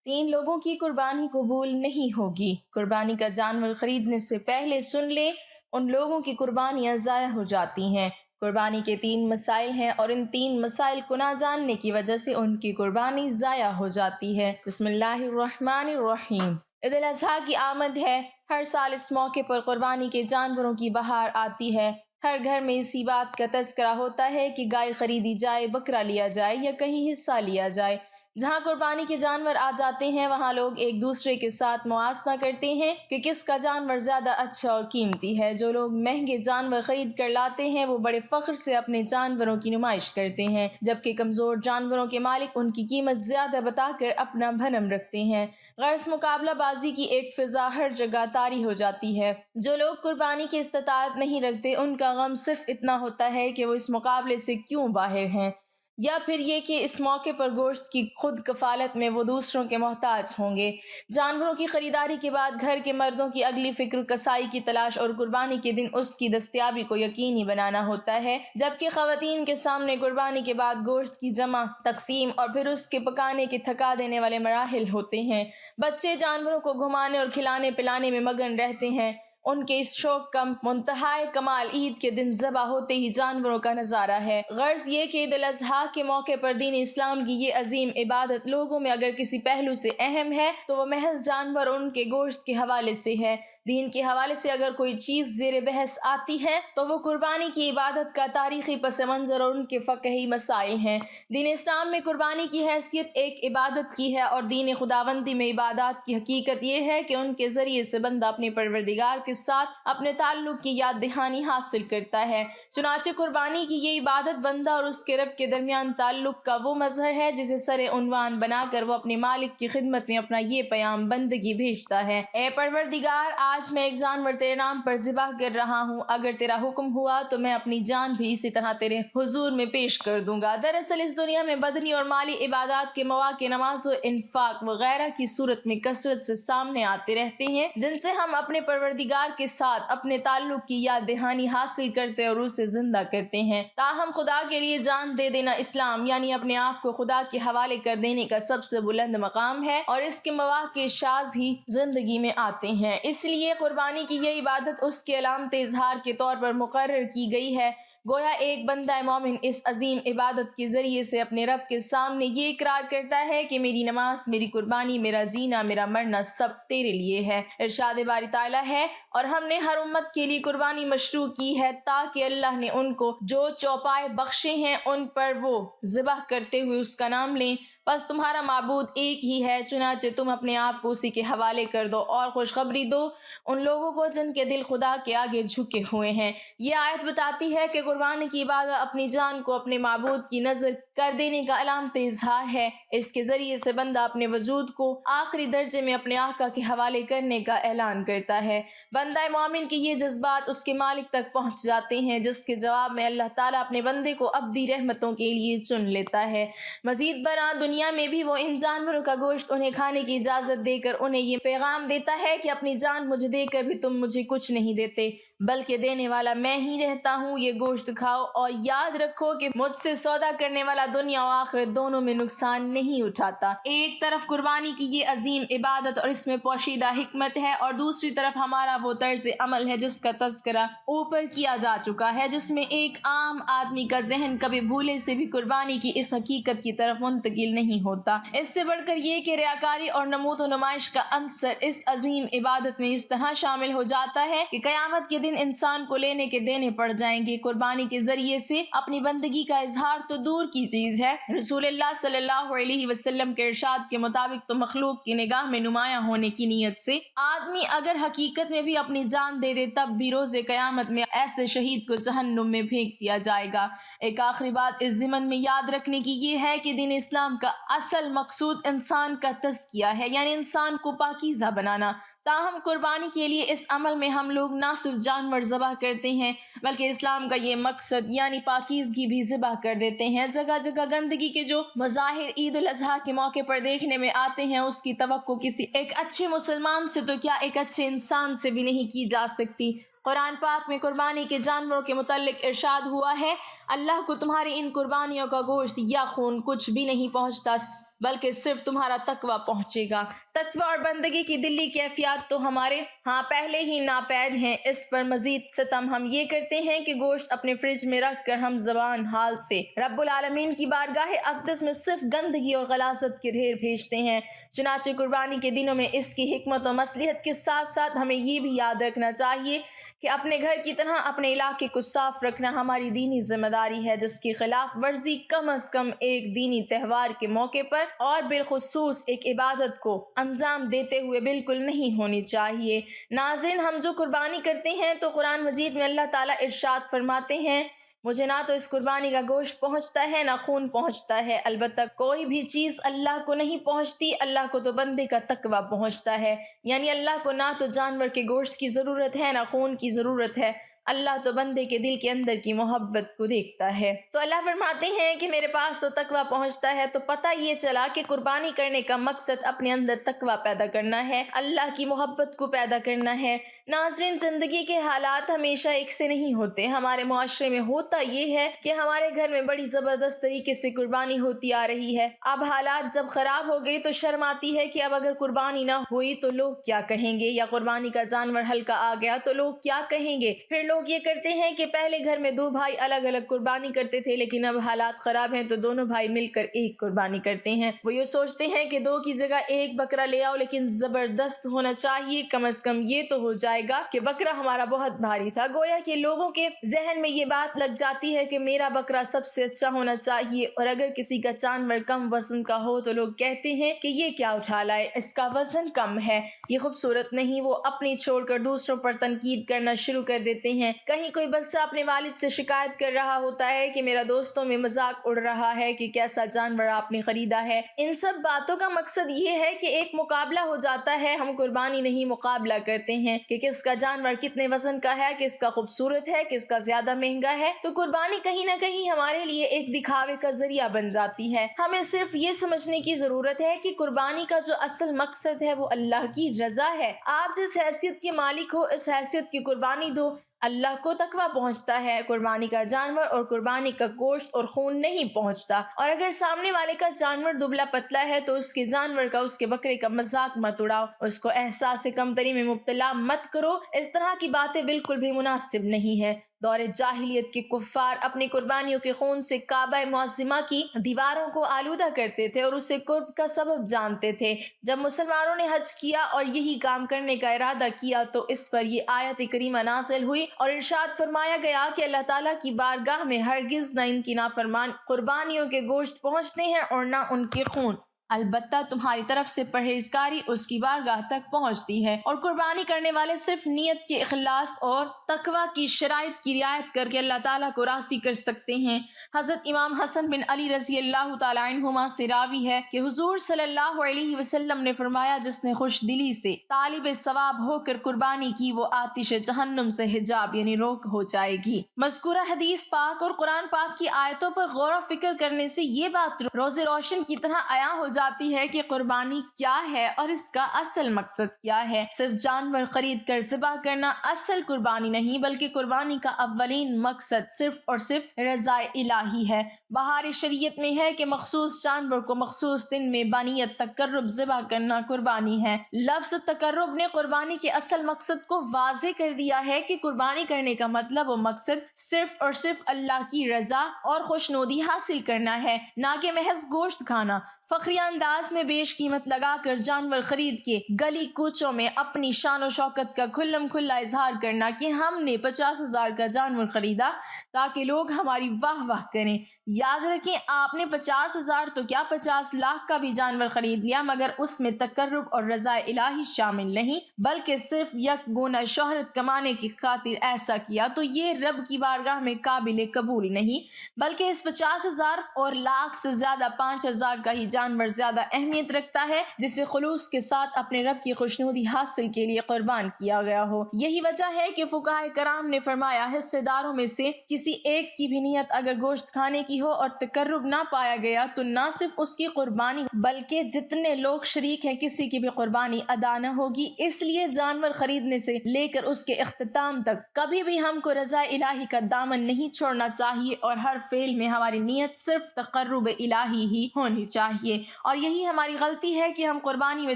3 لوگوں کی قربانی قبول نہیں ہوگی۔ قربانی کا جانور خریدنے سے پہلے سن لیں، ان لوگوں کی قربانیاں ضائع ہو جاتی ہیں۔ قربانی کے 3 مسائل ہیں اور ان 3 مسائل کو نہ جاننے کی وجہ سے ان کی قربانی ضائع ہو جاتی ہے۔ بسم اللہ الرحمن الرحیم۔ عید الاضحیٰ کی آمد ہے۔ ہر سال اس موقع پر قربانی کے جانوروں کی بہار آتی ہے۔ ہر گھر میں اسی بات کا تذکرہ ہوتا ہے کہ گائے خریدی جائے، بکرا لیا جائے یا کہیں حصہ لیا جائے۔ جہاں قربانی کے جانور آ جاتے ہیں وہاں لوگ ایک دوسرے کے ساتھ موازنہ کرتے ہیں کہ کس کا جانور زیادہ اچھا اور قیمتی ہے۔ جو لوگ مہنگے جانور خرید کر لاتے ہیں وہ بڑے فخر سے اپنے جانوروں کی نمائش کرتے ہیں، جبکہ کمزور جانوروں کے مالک ان کی قیمت زیادہ بتا کر اپنا بھرم رکھتے ہیں۔ غرض مقابلہ بازی کی ایک فضا ہر جگہ طاری ہو جاتی ہے۔ جو لوگ قربانی کی استطاعت نہیں رکھتے ان کا غم صرف اتنا ہوتا ہے کہ وہ اس مقابلے سے کیوں باہر ہیں، یا پھر یہ کہ اس موقع پر گوشت کی خود کفالت میں وہ دوسروں کے محتاج ہوں گے۔ جانوروں کی خریداری کے بعد گھر کے مردوں کی اگلی فکر کسائی کی تلاش اور قربانی کے دن اس کی دستیابی کو یقینی بنانا ہوتا ہے، جبکہ خواتین کے سامنے قربانی کے بعد گوشت کی جمع، تقسیم اور پھر اس کے پکانے کے تھکا دینے والے مراحل ہوتے ہیں۔ بچے جانوروں کو گھمانے اور کھلانے پلانے میں مگن رہتے ہیں۔ ان کے اس شوق کا منتہائے کمال عید کے دن ذبح ہوتے ہی جانوروں کا نظارہ ہے۔ غرض یہ کہ عید الاضحیٰ کے موقع پر دین اسلام کی یہ عظیم عبادت لوگوں میں اگر کسی پہلو سے اہم ہے تو وہ محض جانور اور ان کے گوشت کے حوالے سے ہے۔ دین کے حوالے سے اگر کوئی چیز زیر بحث آتی ہے تو وہ قربانی کی عبادت کا تاریخی پس منظر اور ان کے فقہی مسائل ہیں۔ دین اسلام میں قربانی کی حیثیت ایک عبادت کی ہے اور دین خداوندی میں عبادات کی حقیقت یہ ہے کہ ان کے ذریعے سے بندہ اپنے پروردگار کے ساتھ اپنے تعلق کی یاد دہانی حاصل کرتا ہے۔ چنانچہ قربانی کی یہ عبادت بندہ اور اس کے رب کے درمیان تعلق کا وہ مظہر ہے جسے سر عنوان بنا کر وہ اپنے مالک کی خدمت میں اپنا یہ پیام بندگی بھیجتا ہے: اے پروردگار، آج میں ایک جانور تیرے نام پر ذبح کر رہا ہوں، اگر تیرا حکم ہوا تو میں اپنی جان بھی اسی طرح تیرے حضور میں پیش کر دوں گا۔ دراصل اس دنیا میں بدنی اور مالی عبادات کے مواقع نماز و انفاق وغیرہ کی صورت میں کثرت سے سامنے آتے رہتے ہیں، جن سے ہم اپنے پروردگار کے ساتھ اپنے تعلق کی یاد دہانی حاصل کرتے اور اسے زندہ کرتے ہیں۔ تاہم خدا کے لیے جان دے دینا اسلام یعنی اپنے آپ کو خدا کے حوالے کر دینے کا سب سے بلند مقام ہے اور اس کے مواقع شاذ ہی زندگی میں آتے ہیں۔ اس لیے قربانی کی یہ عبادت اس کے علامت اظہار کے طور پر مقرر کی گئی ہے۔ گویا ایک بندہ مومن اس عظیم عبادت کے ذریعے سے اپنے رب کے سامنے یہ اقرار کرتا ہے کہ میری نماز، میری قربانی، میرا جینا، میرا مرنا سب تیرے لیے ہے۔ ارشاد باری تعالیٰ ہے: اور ہم نے ہر امت کے لیے قربانی مشروع کی ہے تاکہ اللہ نے ان کو جو چوپائے بخشے ہیں ان پر وہ ذبح کرتے ہوئے اس کا نام لیں۔ بس تمہارا معبود ایک ہی ہے، چنانچہ تم اپنے آپ کو اسی کے حوالے کر دو اور خوشخبری دو ان لوگوں کو جن کے دل خدا کے آگے جھکے ہوئے ہیں۔ یہ آیت بتاتی ہے کہ قربانی کی عبادت اپنی جان کو اپنے معبود کی نذر کر دینے کا علامت اظہار ہے۔ اس کے ذریعے سے بندہ اپنے وجود کو آخری درجے میں اپنے آقا کے حوالے کرنے کا اعلان کرتا ہے۔ بندہ مومن کے یہ جذبات اس کے مالک تک پہنچ جاتے ہیں، جس کے جواب میں اللہ تعالیٰ اپنے بندے کو ابدی رحمتوں کے لیے چن لیتا ہے۔ مزید برآں دنیا میں بھی وہ ان جانوروں کا گوشت انہیں کھانے کی اجازت دے کر انہیں یہ پیغام دیتا ہے کہ اپنی جان مجھے دے کر بھی تم مجھے کچھ نہیں دیتے، بلکہ دینے والا میں ہی رہتا ہوں۔ یہ گوشت کھاؤ اور یاد رکھو کہ مجھ سے سودا کرنے والا دنیا و آخرت دونوں میں نقصان نہیں اٹھاتا۔ ایک طرف قربانی کی یہ عظیم عبادت اور اس میں پوشیدہ حکمت ہے اور دوسری طرف ہمارا وہ طرز عمل ہے جس کا تذکرہ اوپر کیا جا چکا ہے، جس میں ایک عام آدمی کا ذہن کبھی بھولے سے بھی قربانی کی اس حقیقت کی طرف منتقل نہیں ہوتا۔ اس سے بڑھ کر یہ کہ ریاکاری اور نمود و نمائش کا عنصر اس عظیم عبادت میں اس طرح شامل ہو جاتا ہے کہ قیامت کے دن انسان کو لینے کے دینے پڑ جائیں گے۔ قربانی کے ذریعے سے اپنی بندگی کا اظہار تو دور کی چیز ہے، رسول اللہ صلی اللہ علیہ وسلم کے ارشاد کے مطابق تو مخلوق کی نگاہ میں نمایاں ہونے کی نیت سے آدمی اگر حقیقت میں بھی اپنی جان دے دے تب بھی روز قیامت میں ایسے شہید کو جہنم میں پھینک دیا جائے گا۔ ایک آخری بات اس ضمن میں یاد رکھنے کی یہ ہے کہ دین اسلام کا اصل مقصود انسان کا تزکیہ ہے، یعنی انسان کو پاکیزہ بنانا۔ تاہم قربانی کے لیے اس عمل میں ہم لوگ نہ صرف جانور ذبح کرتے ہیں بلکہ اسلام کا یہ مقصد یعنی پاکیزگی بھی ذبح کر دیتے ہیں۔ جگہ جگہ گندگی کے جو مظاہر عید الاضحیٰ کے موقع پر دیکھنے میں آتے ہیں اس کی توقع کسی ایک اچھے مسلمان سے تو کیا ایک اچھے انسان سے بھی نہیں کی جا سکتی۔ قرآن پاک میں قربانی کے جانوروں کے متعلق ارشاد ہوا ہے: اللہ کو تمہاری ان قربانیوں کا گوشت یا خون کچھ بھی نہیں پہنچتا، بلکہ صرف تمہارا تقوی پہنچے گا۔ تقوی اور بندگی کی دلی کیفیات تو ہمارے ہاں پہلے ہی ناپید ہیں، اس پر مزید ستم ہم یہ کرتے ہیں کہ گوشت اپنے فریج میں رکھ کر ہم زبان حال سے رب العالمین کی بارگاہ اقدس میں صرف گندگی اور غلاظت کے ڈھیر بھیجتے ہیں۔ چنانچہ قربانی کے دنوں میں اس کی حکمت و مصلحت کے ساتھ ساتھ ہمیں یہ بھی یاد رکھنا چاہیے کہ اپنے گھر کی طرح اپنے علاقے کو صاف رکھنا ہماری دینی ذمہ داری ہے، جس کی خلاف ورزی کم از کم ایک دینی تہوار کے موقع پر اور بالخصوص ایک عبادت کو انجام دیتے ہوئے بالکل نہیں ہونی چاہیے۔ ناظرین، ہم جو قربانی کرتے ہیں تو قرآن مجید میں اللہ تعالیٰ ارشاد فرماتے ہیں، مجھے نہ تو اس قربانی کا گوشت پہنچتا ہے نہ خون پہنچتا ہے، البتہ کوئی بھی چیز اللہ کو نہیں پہنچتی، اللہ کو تو بندے کا تقوی پہنچتا ہے۔ یعنی اللہ کو نہ تو جانور کے گوشت کی ضرورت ہے نہ خون کی ضرورت ہے، اللہ تو بندے کے دل کے اندر کی محبت کو دیکھتا ہے۔ تو اللہ فرماتے ہیں کہ میرے پاس تو تقوی پہنچتا ہے، تو پتہ یہ چلا کہ قربانی کرنے کا مقصد اپنے اندر تقوی پیدا کرنا ہے، اللہ کی محبت کو پیدا کرنا ہے۔ ناظرین، زندگی کے حالات ہمیشہ ایک سے نہیں ہوتے۔ ہمارے معاشرے میں ہوتا یہ ہے کہ ہمارے گھر میں بڑی زبردست طریقے سے قربانی ہوتی آ رہی ہے، اب حالات جب خراب ہو گئی تو شرم آتی ہے کہ اب اگر قربانی نہ ہوئی تو لوگ کیا کہیں گے، یا قربانی کا جانور ہلکا آ گیا تو لوگ کیا کہیں گے۔ پھر لوگ یہ کرتے ہیں کہ پہلے گھر میں دو بھائی الگ الگ قربانی کرتے تھے، لیکن اب حالات خراب ہیں تو دونوں بھائی مل کر ایک قربانی کرتے ہیں۔ وہ یہ سوچتے ہیں کہ دو کی جگہ ایک بکرا لے آؤ، لیکن زبردست ہونا چاہیے، کم از کم یہ تو ہو جائے گا کہ بکرا ہمارا بہت بھاری تھا۔ گویا کہ لوگوں کے ذہن میں یہ بات لگ جاتی ہے کہ میرا بکرا سب سے اچھا ہونا چاہیے، اور اگر کسی کا جانور کم وزن کا ہو تو لوگ کہتے ہیں کہ یہ کیا اٹھا لائے، اس کا وزن کم ہے، یہ خوبصورت نہیں۔ وہ اپنی چھوڑ کر دوسروں پر تنقید کرنا شروع کر دیتے ہیں۔ کہیں کوئی بچہ اپنے والد سے شکایت کر رہا ہوتا ہے کہ میرا دوستوں میں مذاق اڑ رہا ہے کہ کیسا جانور آپ نے خریدا ہے۔ ان سب باتوں کا مقصد یہ ہے کہ ایک مقابلہ ہو جاتا ہے، ہم قربانی نہیں مقابلہ کرتے ہیں کہ کس کا جانور کتنے وزن کا ہے، کس کا خوبصورت ہے، کس کا زیادہ مہنگا ہے۔ تو قربانی کہیں نہ کہیں ہمارے لیے ایک دکھاوے کا ذریعہ بن جاتی ہے۔ ہمیں صرف یہ سمجھنے کی ضرورت ہے کہ قربانی کا جو اصل مقصد ہے وہ اللہ کی رضا ہے۔ آپ جس حیثیت کے مالک ہو، اس حیثیت کی قربانی دو، اللہ کو تقوی پہنچتا ہے، قربانی کا جانور اور قربانی کا گوشت اور خون نہیں پہنچتا۔ اور اگر سامنے والے کا جانور دبلا پتلا ہے تو اس کے جانور کا، اس کے بکرے کا مذاق مت اڑاؤ، اس کو احساس کمتری میں مبتلا مت کرو، اس طرح کی باتیں بالکل بھی مناسب نہیں ہے۔ دور جاہلیت کے کفار اپنی قربانیوں کے خون سے کعبہ معظمہ کی دیواروں کو آلودہ کرتے تھے اور اسے قرب کا سبب جانتے تھے۔ جب مسلمانوں نے حج کیا اور یہی کام کرنے کا ارادہ کیا تو اس پر یہ آیت کریمہ نازل ہوئی اور ارشاد فرمایا گیا کہ اللہ تعالیٰ کی بارگاہ میں ہرگز نہ ان کی نافرمان قربانیوں کے گوشت پہنچتے ہیں اور نہ ان کے خون، البتہ تمہاری طرف سے پرہیزگاری اس کی بارگاہ تک پہنچتی ہے۔ اور قربانی کرنے والے صرف نیت کے اخلاص اور تقوی کی شرائط کی رعایت کر کے اللہ تعالیٰ کو راضی کر سکتے ہیں۔ حضرت امام حسن بن علی رضی اللہ تعالیٰ عنہما سے راوی ہے کہ حضور صلی اللہ علیہ وسلم نے فرمایا، جس نے خوش دلی سے طالب ثواب ہو کر قربانی کی وہ آتش جہنم سے حجاب یعنی روک ہو جائے گی۔ مذکورہ حدیث پاک اور قرآن پاک کی آیتوں پر غور و فکر کرنے سے یہ بات روز روشن کی طرح عیاں ہو جاتی ہے کہ قربانی کیا ہے اور اس کا اصل مقصد کیا ہے۔ صرف جانور خرید کر ذبح کرنا اصل قربانی نہیں، بلکہ قربانی کا اولین مقصد صرف اور صرف رضا الہی ہے۔ بہار شریعت میں ہے کہ مخصوص جانور کو مخصوص دن میں بنیت تقرب ذبح کرنا قربانی ہے۔ لفظ تقرب نے قربانی کے اصل مقصد کو واضح کر دیا ہے کہ قربانی کرنے کا مطلب و مقصد صرف اور صرف اللہ کی رضا اور خوشنودی حاصل کرنا ہے، نہ کہ محض گوشت کھانا۔ فخریہ انداز میں بیش قیمت لگا کر جانور خرید کے گلی کوچوں میں اپنی شان و شوکت کا کھلم کھلا اظہار کرنا کہ ہم نے 50,000 کا جانور خریدا تاکہ لوگ ہماری واہ واہ کریں۔ یاد رکھیں، آپ نے 50,000 تو کیا 50 لاکھ کا بھی جانور خرید لیا، مگر اس میں تقرب اور رضا الہی شامل نہیں، بلکہ صرف یک گونا شہرت کمانے کی خاطر ایسا کیا تو یہ رب کی بارگاہ میں قابل قبول نہیں، بلکہ اس 50,000 اور لاکھ سے زیادہ 5,000 کا ہی جانور زیادہ اہمیت رکھتا ہے جسے خلوص کے ساتھ اپنے رب کی خوشنودی حاصل کے لیے قربان کیا گیا ہو۔ یہی وجہ ہے کہ فقہائے کرام نے فرمایا حصے داروں میں سے کسی ایک کی بھی نیت اگر گوشت کھانے کی ہو اور تقرب نہ پایا گیا تو نہ صرف اس کی قربانی بلکہ جتنے لوگ شریک ہیں کسی کی بھی قربانی ادا نہ ہوگی۔ اس لیے جانور خریدنے سے لے کر اس کے اختتام تک کبھی بھی ہم کو رضا الہی کا دامن نہیں چھوڑنا چاہیے اور ہر فعل میں ہماری نیت صرف تقرب الہی ہی ہونی چاہیے۔ اور یہی ہماری غلطی ہے کہ ہم قربانی میں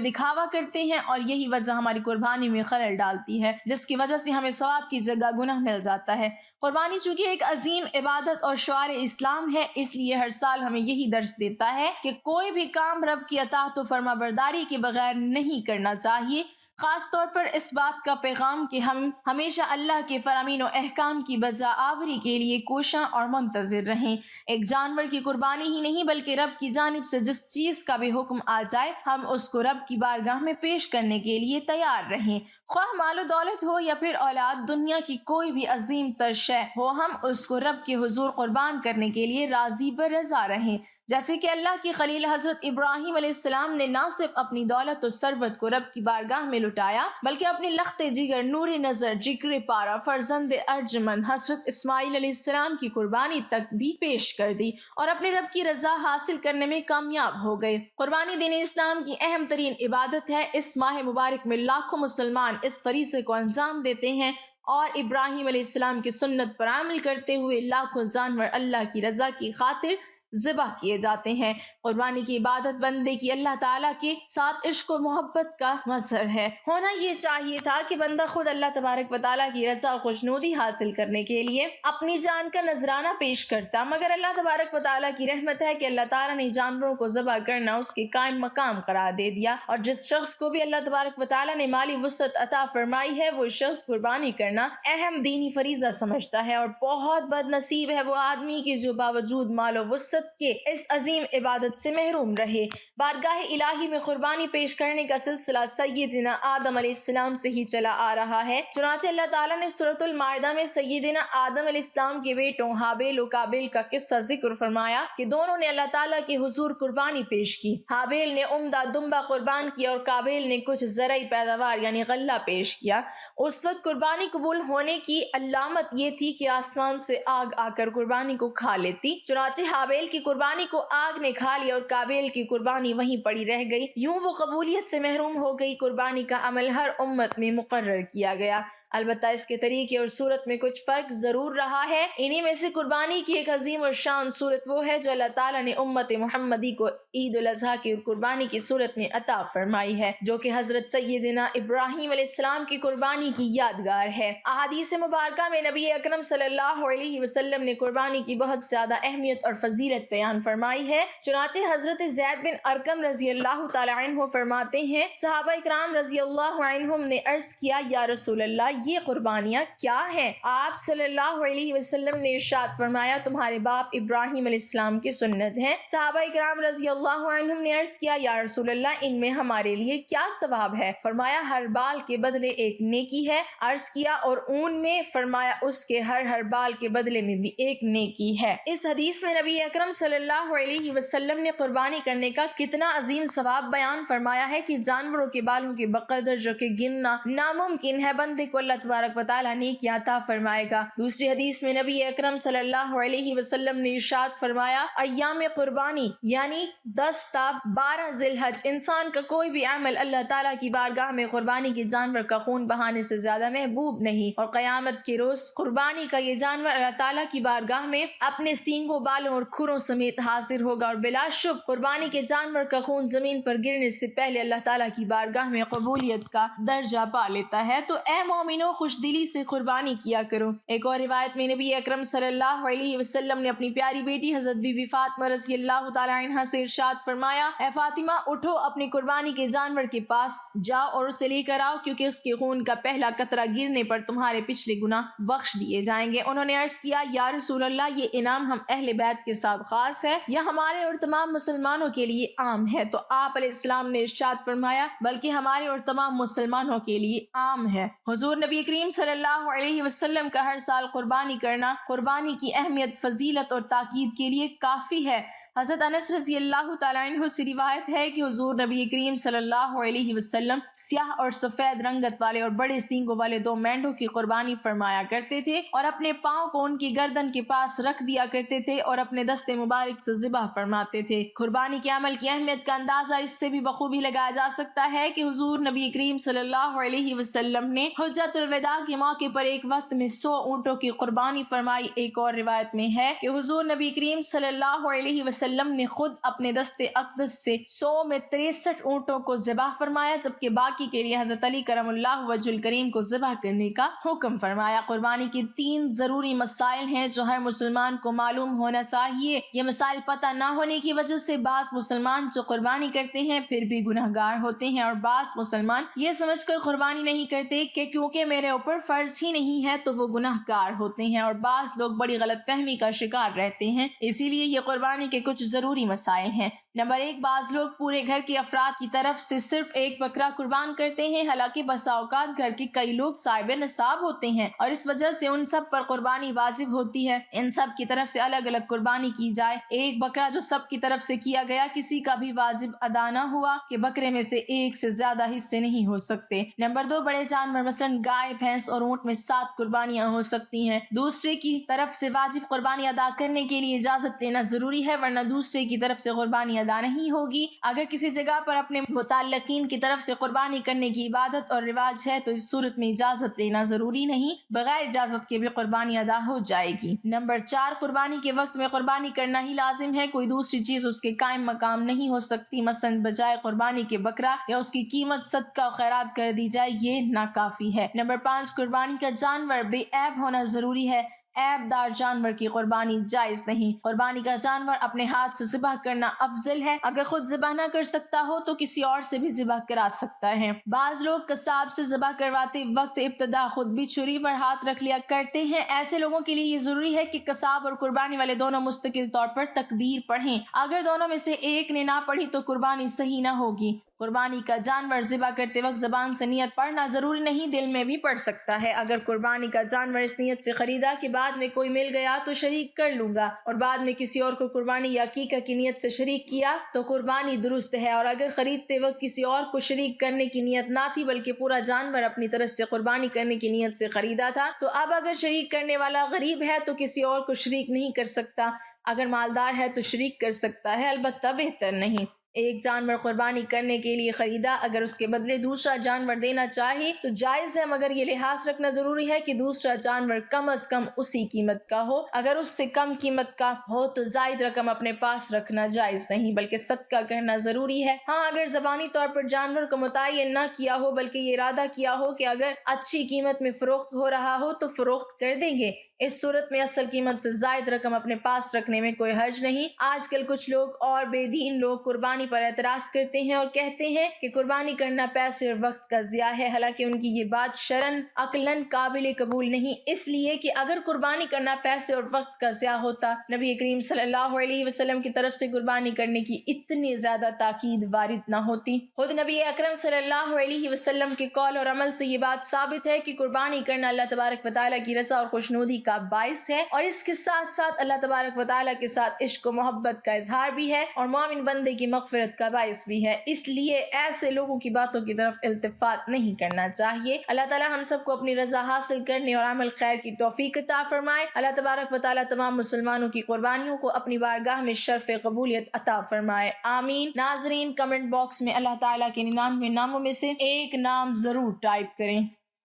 دکھاوا کرتے ہیں اور یہی وجہ ہماری قربانی میں خلل ڈالتی ہے جس کی وجہ سے ہمیں ثواب کی جگہ گناہ مل جاتا ہے۔ قربانی چونکہ ایک عظیم عبادت اور شعار اسلام ہے اس لیے ہر سال ہمیں یہی درس دیتا ہے کہ کوئی بھی کام رب کی اطاعت و فرما برداری کے بغیر نہیں کرنا چاہیے، خاص طور پر اس بات کا پیغام کہ ہم ہمیشہ اللہ کے فرامین و احکام کی بجا آوری کے لیے کوشاں اور منتظر رہیں۔ ایک جانور کی قربانی ہی نہیں بلکہ رب کی جانب سے جس چیز کا بھی حکم آ جائے ہم اس کو رب کی بارگاہ میں پیش کرنے کے لیے تیار رہیں، خواہ مال و دولت ہو یا پھر اولاد، دنیا کی کوئی بھی عظیم تر شے ہو ہم اس کو رب کے حضور قربان کرنے کے لیے راضی برضا رہیں۔ جیسے کہ اللہ کی خلیل حضرت ابراہیم علیہ السلام نے نہ صرف اپنی دولت و ثروت کو رب کی بارگاہ میں لٹایا بلکہ اپنی لخت جگر، نور نظر، جگر پارا، فرزند ارجمند حضرت اسماعیل علیہ السلام کی قربانی تک بھی پیش کر دی اور اپنے رب کی رضا حاصل کرنے میں کامیاب ہو گئے۔ قربانی دین اسلام کی اہم ترین عبادت ہے۔ اس ماہ مبارک میں لاکھوں مسلمان اس فریضے کو انجام دیتے ہیں اور ابراہیم علیہ السلام کی سنت پر عمل کرتے ہوئے لاکھوں جانور اللہ کی رضا کی خاطر ذبح کیے جاتے ہیں۔ قربانی کی عبادت بندے کی اللہ تعالیٰ کے ساتھ عشق و محبت کا مظہر ہے۔ ہونا یہ چاہیے تھا کہ بندہ خود اللہ تبارک و تعالیٰ کی رضا و خوشنودی حاصل کرنے کے لیے اپنی جان کا نذرانہ پیش کرتا، مگر اللہ تبارک و تعالیٰ کی رحمت ہے کہ اللہ تعالیٰ نے جانوروں کو ذبح کرنا اس کے قائم مقام قرار دے دیا، اور جس شخص کو بھی اللہ تبارک و تعالیٰ نے مالی وسعت عطا فرمائی ہے وہ شخص قربانی کرنا اہم دینی فریضہ سمجھتا ہے، اور بہت بد نصیب ہے وہ آدمی کی جو باوجود مال و وسعت کے اس عظیم عبادت سے محروم رہے۔ بارگاہ الہی میں قربانی پیش کرنے کا سلسلہ سیدنا آدم علیہ السلام سے ہی چلا آ رہا ہے، چنانچہ اللہ تعالیٰ نے سورۃ المائدہ میں سیدنا آدم علیہ السلام کے بیٹوں حابیل و قابیل کا قصہ ذکر فرمایا کہ دونوں نے اللہ تعالیٰ کے حضور قربانی پیش کی۔ حابیل نے عمدہ دمبا قربان کیا اور قابیل نے کچھ زرعی پیداوار یعنی غلہ پیش کیا۔ اس وقت قربانی قبول ہونے کی علامت یہ تھی کہ آسمان سے آگ آ کر قربانی کو کھا لیتی، چنانچہ حابیل کی قربانی کو آگ نے کھا لیا اور قابیل کی قربانی وہیں پڑی رہ گئی، یوں وہ قبولیت سے محروم ہو گئی۔ قربانی کا عمل ہر امت میں مقرر کیا گیا، البتہ اس کے طریقے اور صورت میں کچھ فرق ضرور رہا ہے۔ انہی میں سے قربانی کی ایک عظیم اور شان صورت وہ ہے جو اللہ تعالیٰ نے امت محمدی کو عید الاضحیٰ کی قربانی کی صورت میں عطا فرمائی ہے، جو کہ حضرت سیدنا ابراہیم علیہ السلام کی قربانی کی یادگار ہے۔ احادیث مبارکہ میں نبی اکرم صلی اللہ علیہ وسلم نے قربانی کی بہت زیادہ اہمیت اور فضیلت بیان فرمائی ہے، چنانچہ حضرت زید بن ارقم رضی اللہ تعالی عنہ فرماتے ہیں صحابہ اکرام رضی اللہ عنہم نے عرض کیا یا رسول اللہ یہ قربانیاں کیا ہیں؟ آپ صلی اللہ علیہ وسلم نے ارشاد فرمایا تمہارے باپ ابراہیم علیہ السلام کی سنت ہے۔ صحابہ اکرام رضی اللہ عنہم نے عرض کیا یا رسول اللہ ان میں ہمارے لیے کیا ثواب ہے؟ فرمایا ہر بال کے بدلے ایک نیکی ہے۔ عرض کیا اور اون میں؟ فرمایا اس کے ہر بال کے بدلے میں بھی ایک نیکی ہے۔ اس حدیث میں نبی اکرم صلی اللہ علیہ وسلم نے قربانی کرنے کا کتنا عظیم ثواب بیان فرمایا ہے کہ جانوروں کے بالوں کے بقدر جو کہ گننا ناممکن ہے، بندے کو اللہ تبارک و تعالیٰ نے کیا عطا فرمائے گا۔ دوسری حدیث میں نبی اکرم صلی اللہ علیہ وسلم نے ارشاد فرمایا ایام قربانی یعنی 10 تا 12 ذی الحج انسان کا کوئی بھی عمل اللہ تعالیٰ کی بارگاہ میں قربانی کے جانور کا خون بہانے سے زیادہ محبوب نہیں، اور قیامت کے روز قربانی کا یہ جانور اللہ تعالیٰ کی بارگاہ میں اپنے سینگوں، بالوں اور کھروں سمیت حاضر ہوگا، اور بلا شبہ قربانی کے جانور کا خون زمین پر گرنے سے پہلے اللہ تعالیٰ کی بارگاہ میں قبولیت کا درجہ پا لیتا ہے۔ تو اے مومنو خوش دلی سے قربانی کیا کرو۔ ایک اور روایت میں نبی اکرم صلی اللہ علیہ وسلم نے اپنی پیاری بیٹی حضرت بی بی فاطمہ رضی اللہ تعالی عنہا سے ارشاد فرمایا اے فاطمہ اٹھو، اپنی قربانی کے جانور کے پاس جاؤ اور اسے لے کر آؤ، کیونکہ اس کے خون کا پہلا قطرہ گرنے پر تمہارے پچھلے گناہ بخش دیے جائیں گے۔ انہوں نے عرض کیا یا رسول اللہ یہ انعام ہم اہل بیت کے ساتھ خاص ہے یا ہمارے اور تمام مسلمانوں کے لیے عام ہے؟ تو آپ علیہ السلام نے ارشاد فرمایا بلکہ ہمارے اور تمام مسلمانوں کے لیے عام ہے۔ حضور نبی کریم صلی اللہ علیہ وسلم کا ہر سال قربانی کرنا قربانی کی اہمیت، فضیلت اور تاکید کے لیے کافی ہے۔ حضرت انس رضی اللہ تعالیٰ عنہ سے روایت ہے کہ حضور نبی کریم صلی اللہ علیہ وسلم سیاہ اور سفید رنگت والے اور بڑے سینگوں والے 2 مینڈوں کی قربانی فرمایا کرتے تھے اور اپنے پاؤں کو ان کی گردن کے پاس رکھ دیا کرتے تھے اور اپنے دست مبارک سے ذبح فرماتے تھے۔ قربانی کے عمل کی اہمیت کا اندازہ اس سے بھی بخوبی لگایا جا سکتا ہے کہ حضور نبی کریم صلی اللہ علیہ وسلم نے حجۃ الوداع کے موقع پر ایک وقت میں 100 اونٹوں کی قربانی فرمائی۔ ایک اور روایت میں ہے کہ حضور نبی کریم صلی اللہ علیہ وسلم نے خود اپنے دست اقدس سے 100 میں 63 اونٹوں کو ذبح فرمایا، جبکہ باقی کے لیے حضرت علی کرم اللہ وجہ الکریم کو ذبح کرنے کا حکم فرمایا۔ قربانی کی 3 ضروری مسائل ہیں جو ہر مسلمان کو معلوم ہونا چاہیے۔ یہ مسائل پتہ نہ ہونے کی وجہ سے بعض مسلمان جو قربانی کرتے ہیں پھر بھی گناہگار ہوتے ہیں، اور بعض مسلمان یہ سمجھ کر قربانی نہیں کرتے کہ کیونکہ میرے اوپر فرض ہی نہیں ہے تو وہ گناہگار ہوتے ہیں، اور بعض لوگ بڑی غلط فہمی کا شکار رہتے ہیں۔ اسی لیے یہ قربانی کے کچھ ضروری مسائل ہیں۔ نمبر 1، بعض لوگ پورے گھر کے افراد کی طرف سے صرف ایک بکرا قربان کرتے ہیں، حالانکہ بسا اوقات گھر کے کئی لوگ صاحب نصاب ہوتے ہیں اور اس وجہ سے ان سب پر قربانی واجب ہوتی ہے۔ ان سب کی طرف سے الگ الگ قربانی کی جائے۔ ایک بکرا جو سب کی طرف سے کیا گیا کسی کا بھی واجب ادا نہ ہوا کہ بکرے میں سے ایک سے زیادہ حصے نہیں ہو سکتے۔ نمبر 2، بڑے جانور مثلاً گائے، بھینس اور اونٹ میں 7 قربانیاں ہو سکتی ہیں۔ دوسرے کی طرف سے واجب قربانی ادا کرنے کے لیے اجازت لینا ضروری ہے، ورنہ دوسرے کی طرف سے قربانی ادا نہیں ہوگی۔ اگر کسی جگہ پر اپنے متعلقین کی طرف سے قربانی کرنے کی عبادت اور رواج ہے تو اس صورت میں اجازت لینا ضروری نہیں، بغیر اجازت کے بھی قربانی ادا ہو جائے گی۔ نمبر 4، قربانی کے وقت میں قربانی کرنا ہی لازم ہے، کوئی دوسری چیز اس کے قائم مقام نہیں ہو سکتی۔ مثلاً بجائے قربانی کے بکرا یا اس کی قیمت صدقہ و خیرات کر دی جائے، یہ ناکافی ہے۔ نمبر 5، قربانی کا جانور بے عیب ہونا ضروری ہے، عیب دار جانور کی قربانی جائز نہیں۔ قربانی کا جانور اپنے ہاتھ سے ذبح کرنا افضل ہے، اگر خود ذبح نہ کر سکتا ہو تو کسی اور سے بھی ذبح کرا سکتا ہے۔ بعض لوگ قصاب سے ذبح کرواتے وقت ابتدا خود بھی چھری پر ہاتھ رکھ لیا کرتے ہیں۔ ایسے لوگوں کے لیے یہ ضروری ہے کہ قصاب اور قربانی والے دونوں مستقل طور پر تکبیر پڑھیں۔ اگر دونوں میں سے ایک نے نہ پڑھی تو قربانی صحیح نہ ہوگی۔ قربانی کا جانور ذبح کرتے وقت زبان سے نیت پڑھنا ضروری نہیں، دل میں بھی پڑھ سکتا ہے۔ اگر قربانی کا جانور اس نیت سے خریدا کہ بعد میں کوئی مل گیا تو شریک کر لوں گا، اور بعد میں کسی اور کو قربانی یا عقیقہ کی نیت سے شریک کیا تو قربانی درست ہے۔ اور اگر خریدتے وقت کسی اور کو شریک کرنے کی نیت نہ تھی بلکہ پورا جانور اپنی طرف سے قربانی کرنے کی نیت سے خریدا تھا، تو اب اگر شریک کرنے والا غریب ہے تو کسی اور کو شریک نہیں کر سکتا۔ اگر مالدار ہے تو شریک کر سکتا ہے، البتہ بہتر نہیں۔ ایک جانور قربانی کرنے کے لیے خریدا، اگر اس کے بدلے دوسرا جانور دینا چاہے تو جائز ہے، مگر یہ لحاظ رکھنا ضروری ہے کہ دوسرا جانور کم از کم اسی قیمت کا ہو۔ اگر اس سے کم قیمت کا ہو تو زائد رقم اپنے پاس رکھنا جائز نہیں بلکہ صدقہ کرنا ضروری ہے۔ ہاں، اگر زبانی طور پر جانور کو متعین نہ کیا ہو بلکہ یہ ارادہ کیا ہو کہ اگر اچھی قیمت میں فروخت ہو رہا ہو تو فروخت کر دیں گے، اس صورت میں اصل قیمت سے زائد رقم اپنے پاس رکھنے میں کوئی حرج نہیں۔ آج کل کچھ لوگ اور بے دین لوگ قربانی پر اعتراض کرتے ہیں اور کہتے ہیں کہ قربانی کرنا پیسے اور وقت کا ضیاع ہے، حالانکہ ان کی یہ بات شرعاً عقلاً قابل قبول نہیں، اس لیے کہ اگر قربانی کرنا پیسے اور وقت کا ضیاع ہوتا نبی کریم صلی اللہ علیہ وسلم کی طرف سے قربانی کرنے کی اتنی زیادہ تاکید وارد نہ ہوتی۔ خود نبی اکرم صلی اللہ علیہ وسلم کے قول اور عمل سے یہ بات ثابت ہے کہ قربانی کرنا اللہ تبارک و تعالیٰ کی رضا اور خوشنودی کا باعث ہے، اور اس کے ساتھ ساتھ اللہ تبارک و تعالیٰ کے ساتھ عشق و محبت کا اظہار بھی ہے اور مومن بندے کی مغفرت کا باعث بھی ہے۔ اس لیے ایسے لوگوں کی باتوں کی طرف التفات نہیں کرنا چاہیے۔ اللہ تعالیٰ ہم سب کو اپنی رضا حاصل کرنے اور عمل خیر کی توفیق عطا فرمائے۔ اللہ تبارک و تعالیٰ تمام مسلمانوں کی قربانیوں کو اپنی بارگاہ میں شرف قبولیت عطا فرمائے، آمین۔ ناظرین، کمنٹ باکس میں اللہ تعالیٰ کے 99 ناموں میں سے ایک نام ضرور ٹائپ کریں۔